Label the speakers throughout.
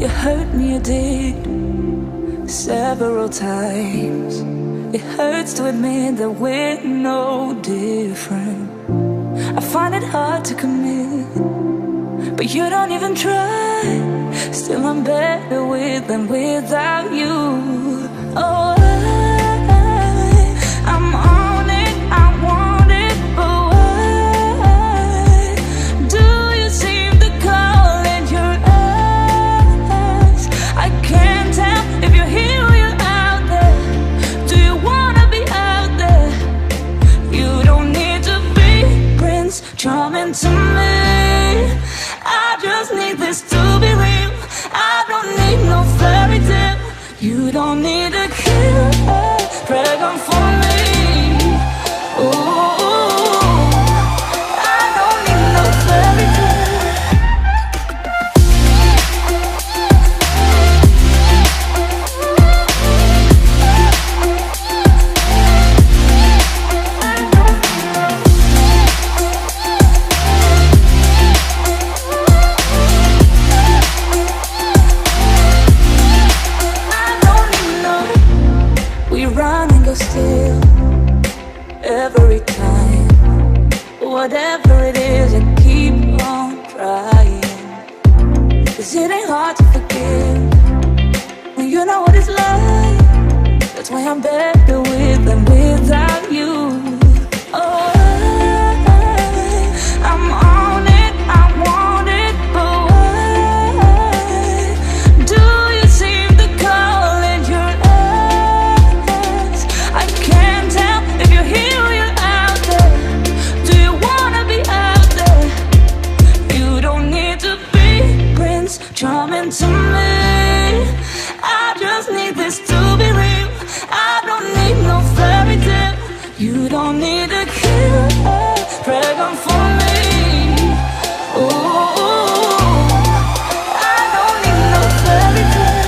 Speaker 1: You hurt me, you did, several times. It hurts to admit that we're no different. I find it hard to commit, but you don't even try. Still I'm better with than without you. Oh, I'm on it, I want it, but why do you seem to call in your eyes? I can't tell if you're here or you're out there. Do you wanna be out there? You don't need to be Prince Charming to me. I just need this to be real. I don't need no fairy tale. You don't need a killer dragon for me. Ooh, I don't need no fairy tale. Still, every time, whatever it is, I keep on trying. 'Cause it ain't hard to forgive when you know what it's like. That's why I'm better with than without you. Oh, I'm on it, I want it, but why do you seem to call in your eyes? I can't tell if you're here or you're out there. Do you wanna be out there? You don't need to be Prince Charming to me. I just need this to be real. I don't need no fairy tale. You don't need a killer dragon for me. Ooh, I don't need no fairy tale.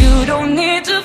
Speaker 1: You don't need to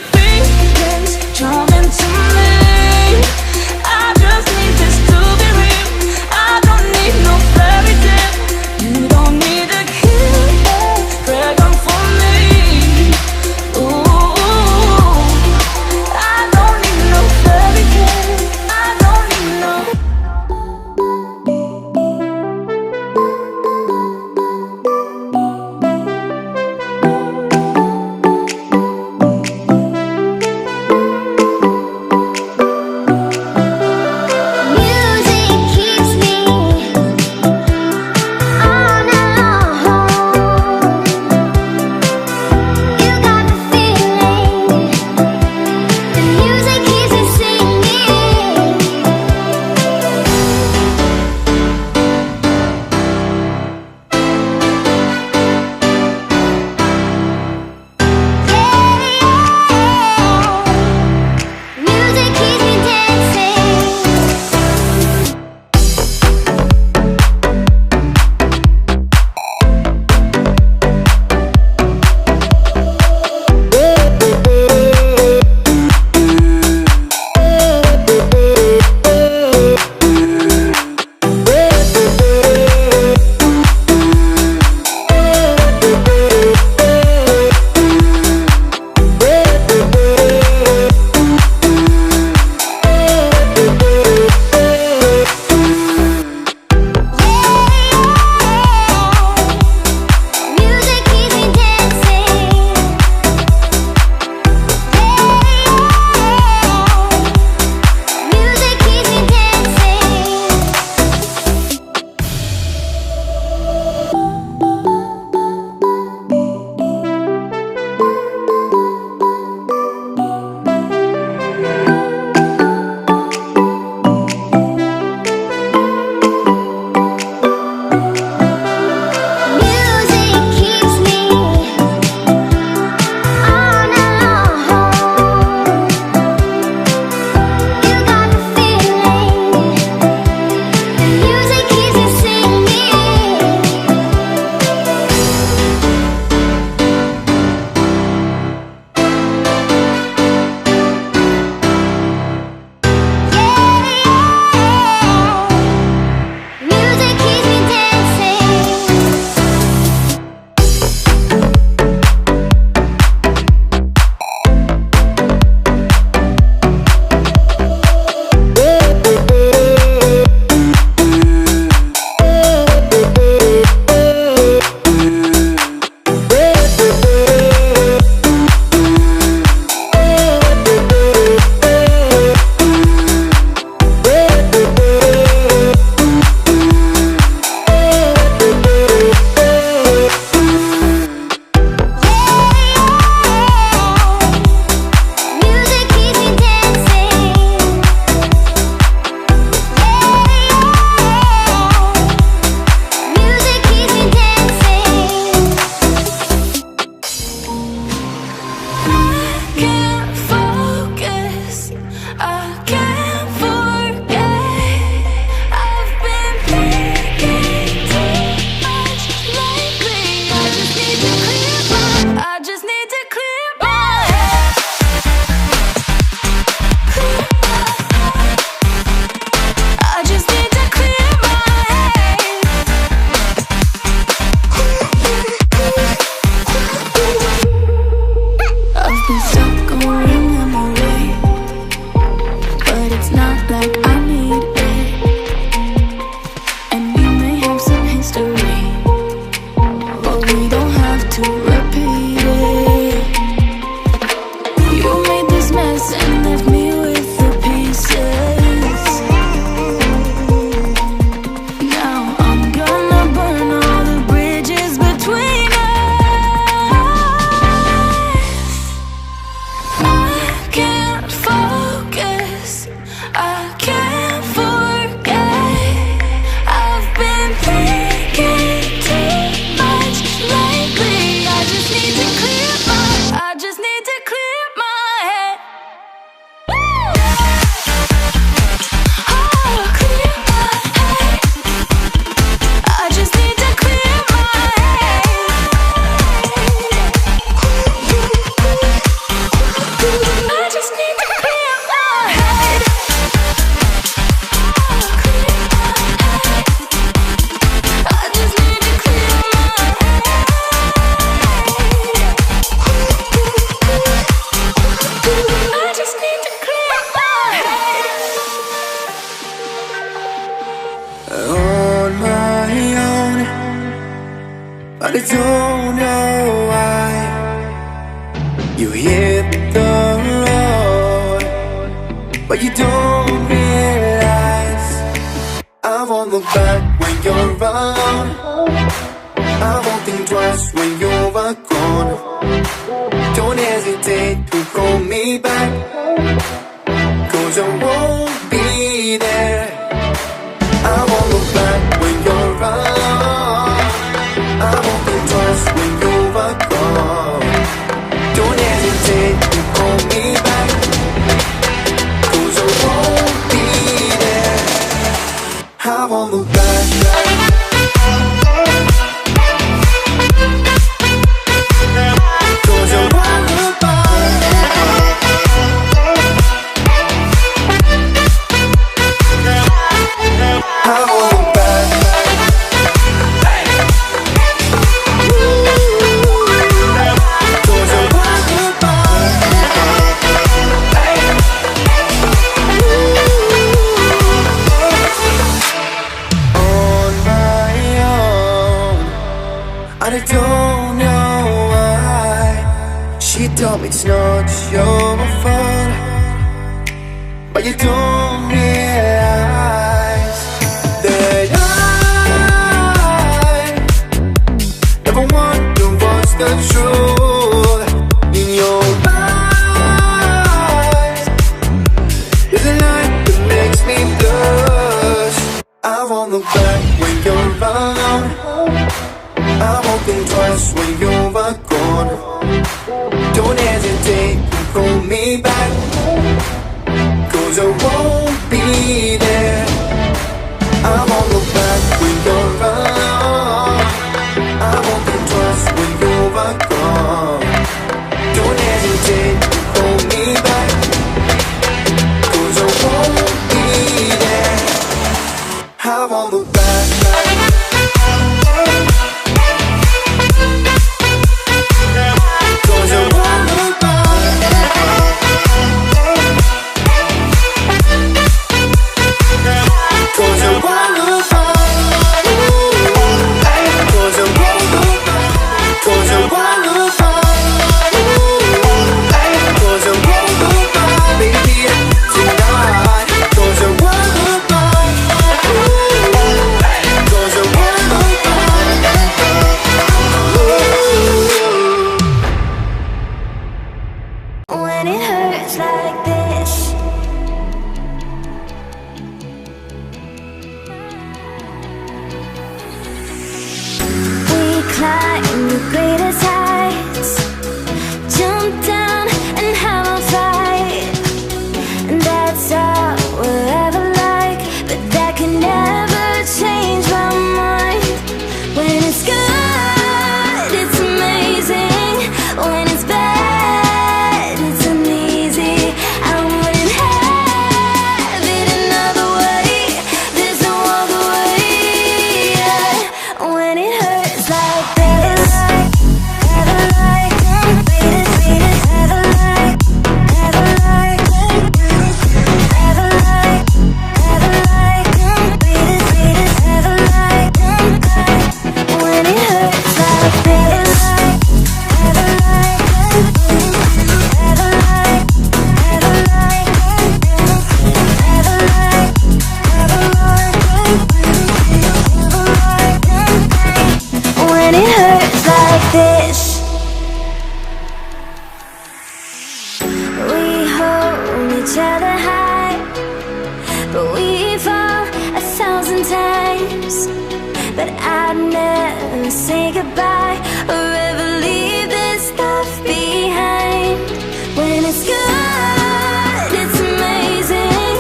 Speaker 1: I don't know why you hit the road, but you don't realize I won't look back when you're around. I won't think twice when you're gone. Don't hesitate to call me back, 'cause I won't be there. I won't look back when you're around. I won't think twice when you're gone. Don't hesitate to call me back, 'cause I won't be there. I won't look back. I don't know why she told me it's not your fault, but you don't realize that I never wonder what's the truth in your eyes. There's a light that makes me blush. I won't look back when you're around. I won't think twice when you're gone. Don't hesitate to call me back, 'cause I won't be there. I won't look back when you're around. I won't think twice when you're gone. Don't hesitate to call me back, 'cause I won't be there. I won't look back.
Speaker 2: Climb the greatest heights, jump down and have a fight, and that's all we'll ever like. But that can never change my mind. When it's good, it's amazing. When it's bad, it's uneasy. I wouldn't have it another way. There's no other way. When it hurts like this, ever like, ever like, ever like, ever like, ever like, ever like, when it hurts like this, ever like, ever like, ever like, ever like, ever like, when it hurts like this. We hold each other high, but we fall 1,000 times. But I'd never say goodbye or ever leave this stuff behind. When it's good, it's amazing.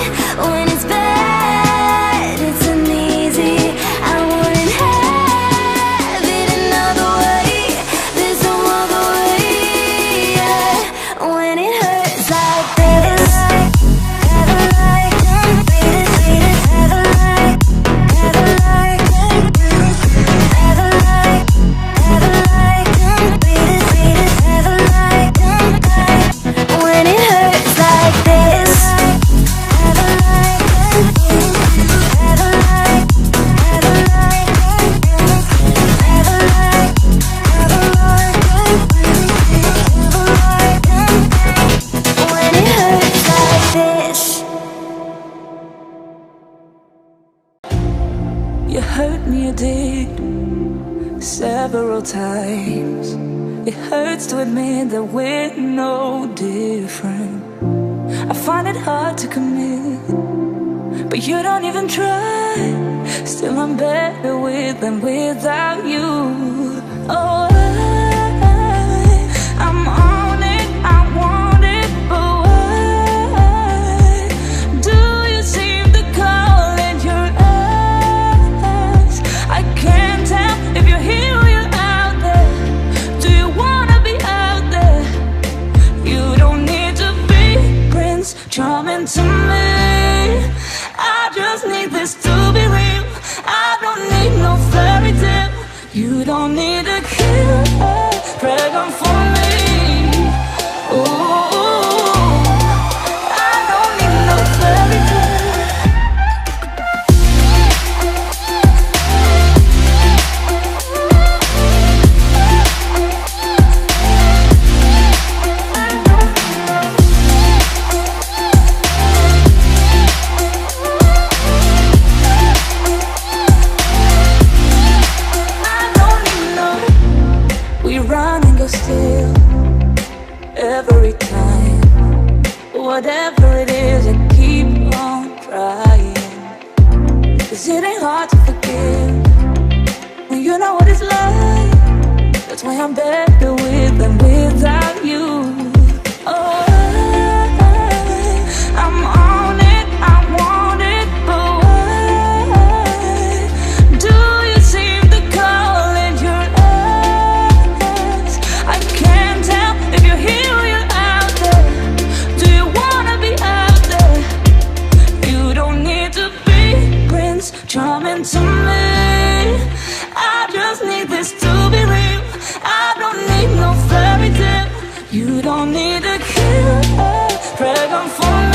Speaker 2: When it's bad, it's uneasy. I wouldn't have it another way. There's no other way. When it hurts like this, ever like, ever like, ever like, ever like,
Speaker 1: You hurt me, you did, several times. It hurts to admit that we're no different. I find it hard to commit, but you don't even try. Still I'm better with than without you. Oh, I'm on it, I want it, but why do you seem to call in your eyes? I can't tell if you're here or you're out there. Do you wanna be out there? You don't need to be Prince Charming to me. I just need this to be real. I don't need no fairy tale. You don't need to kill a dragon for me. Ooh, I don't need no fairy tale. Still, every time, whatever it is, I keep on trying. 'Cause it ain't hard to forgive when you know what it's like. That's why I'm better with than without you. Oh, I'm on it, I want it, but why do you seem to call in your eyes? I can't tell if you're here or you're out there. Do you wanna be out there? You don't need to be Prince Charming to me. I just need this to be real. I don't need no fairy tale. You don't need to kill a dragon for me.